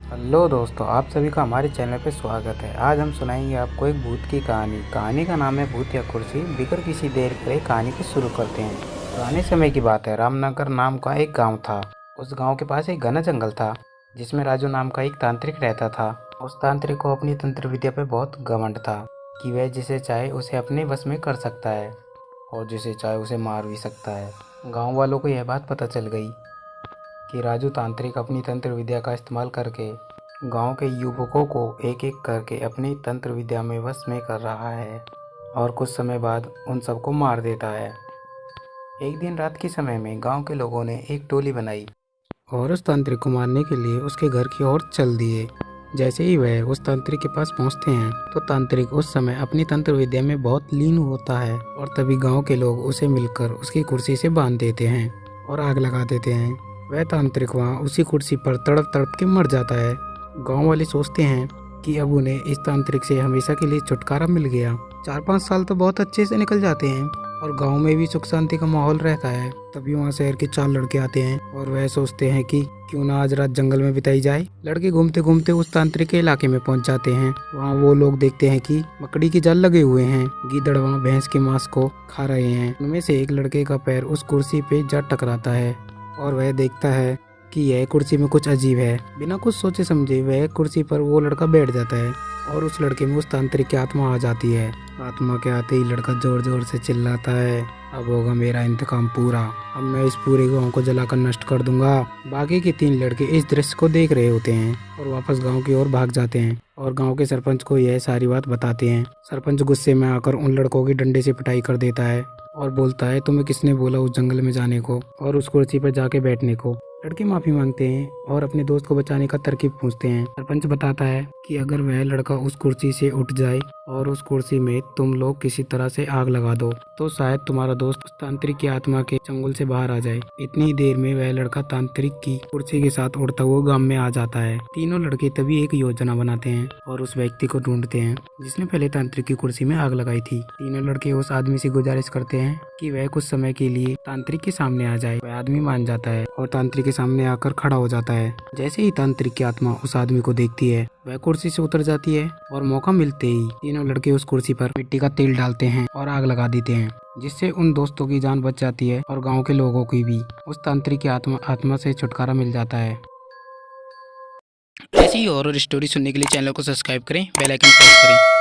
Hello दोस्तों, आप सभी का हमारे चैनल पे स्वागत है। आज हम सुनाएंगे आपको एक भूत की कहानी। कहानी का नाम है भूत या कुर्सी। बिगर किसी देर करे कहानी को शुरू करते हैं। पुराने समय की बात है। रामनगर नाम का एक गांव था। उस गांव के पास एक घना जंगल था जिसमें राजू नाम का एक तांत्रिक रहता था। उस तांत्रिक को अपनी तंत्र विद्या पे बहुत घमंड था कि वह जिसे चाहे उसे अपने वश में कर सकता है और जिसे चाहे उसे मार भी सकता है। गाँव वालों को यह बात पता चल गई कि राजू तांत्रिक अपनी तंत्र विद्या का इस्तेमाल करके गांव के युवकों को एक एक करके अपनी तंत्र विद्या में वश में कर रहा है और कुछ समय बाद उन सबको मार देता है। एक दिन रात के समय में गांव के लोगों ने एक टोली बनाई और उस तांत्रिक को मारने के लिए उसके घर की ओर चल दिए। जैसे ही वह उस तांत्रिक के पास पहुंचते हैं तो तांत्रिक उस समय अपनी तंत्र विद्या में बहुत लीन होता है और तभी गांव के लोग उसे मिलकर उसकी कुर्सी से बांध देते हैं और आग लगा देते हैं। वह तांत्रिक वहाँ उसी कुर्सी पर तड़प तड़प के मर जाता है। गांव वाले सोचते हैं कि अब उन्हें इस तांत्रिक से हमेशा के लिए छुटकारा मिल गया। 4-5 साल तो बहुत अच्छे से निकल जाते हैं और गांव में भी सुख शांति का माहौल रहता है। तभी वहाँ शहर के 4 लड़के आते हैं और वह सोचते हैं कि क्यों ना आज रात जंगल में बिताई जाए। लड़के घूमते घूमते उस तांत्रिक के इलाके में पहुँच जाते हैं। वहाँ वो लोग देखते हैं कि मकड़ी के जाल लगे हुए हैं। गीदड़ वहाँ भैंस के मांस को खा रहे हैं। उनमें से एक लड़के का पैर उस कुर्सी पे जा टकराता है और वह देखता है कि यह कुर्सी में कुछ अजीब है। बिना कुछ सोचे समझे वह कुर्सी पर वो लड़का बैठ जाता है और उस लड़के में उस तांत्रिक की आत्मा आ जाती है। आत्मा के आते ही लड़का जोर जोर से चिल्लाता है, अब होगा मेरा इंतकाम पूरा। अब मैं इस पूरे गांव को जलाकर नष्ट कर दूंगा। बाकी के 3 लड़के इस दृश्य को देख रहे होते हैं और वापस गांव की ओर भाग जाते हैं और गांव के सरपंच को यह सारी बात बताते हैं। सरपंच गुस्से में आकर उन लड़कों की डंडे से पिटाई कर देता है और बोलता है, तुम्हें किसने बोला उस जंगल में जाने को और उस कुर्सी पर जाके बैठने को। लड़के माफी मांगते हैं और अपने दोस्त को बचाने का तरकीब पूछते हैं। सरपंच बताता है कि अगर वह लड़का उस कुर्सी से उठ जाए और उस कुर्सी में तुम लोग किसी तरह से आग लगा दो तो शायद तुम्हारा दोस्त उस तांत्रिक की आत्मा के चंगुल से बाहर आ जाए। इतनी देर में वह लड़का तांत्रिक की कुर्सी के साथ उड़ता हुआ गांव में आ जाता है। तीनों लड़के तभी एक योजना बनाते हैं और उस व्यक्ति को ढूंढते हैं जिसने पहले तांत्रिक की कुर्सी में आग लगाई थी। तीनों लड़के उस आदमी से गुजारिश करते हैं कि वह कुछ समय के लिए तांत्रिक के सामने आ जाए। वह आदमी मान जाता है और तांत्रिक के सामने आकर खड़ा हो जाता है। जैसे ही तांत्रिक की आत्मा उस आदमी को देखती है वह कुर्सी से उतर जाती है और मौका मिलते ही तीनों लड़के उस कुर्सी पर मिट्टी का तेल डालते हैं और आग लगा देते हैं, जिससे उन दोस्तों की जान बच जाती है और गांव के लोगों की भी। उस तांत्रिक की आत्मा से छुटकारा मिल जाता है। ऐसी ही हॉरर स्टोरी सुनने के लिए चैनल को सब्सक्राइब करें, बेल आइकन प्रेस करें।